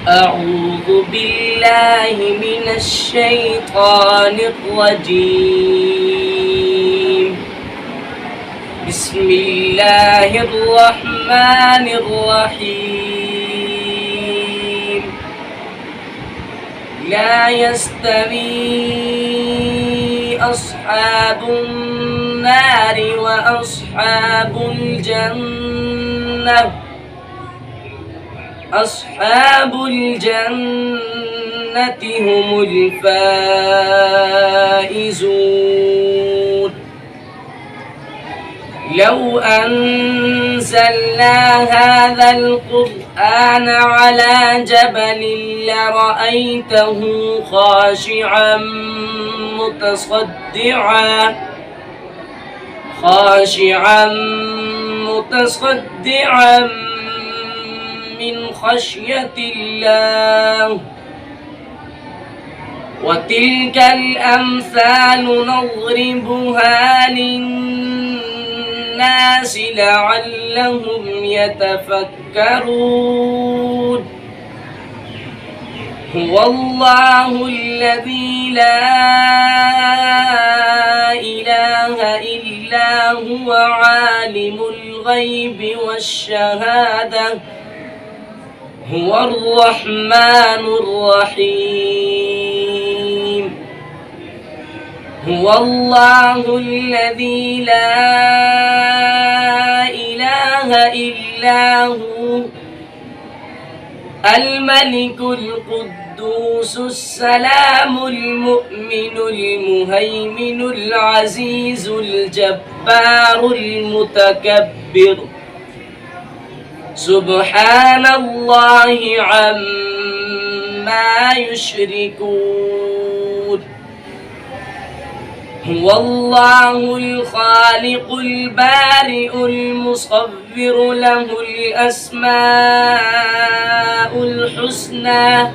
أعوذ بالله من الشيطان الرجيم. بسم الله الرحمن الرحيم. لا يستوي أصحاب النار وأصحاب الجنة. أصحاب الجنة هم الفائزون. لو أنزلنا هذا القرآن على جبل لرأيته خاشعا متصدعا من خشية الله. وتلك الأمثال نضربها للناس لعلهم يتفكرون. هو الله الذي لا إله إلا هو عالم الغيب والشهادة. هو الرحمن الرحيم. هو الله الذي لا إله إلا هو الملك القدوس السلام المؤمن المهيمن العزيز الجبار المتكبر. سبحان الله عما يشركون. هو الله الخالق البارئ المصور له الأسماء الحسنى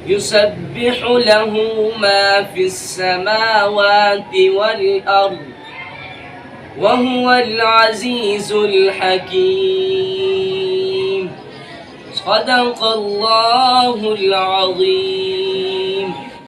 يسبح له ما في السماوات والأرض وهو العزيز الحكيم. صدق الله العظيم.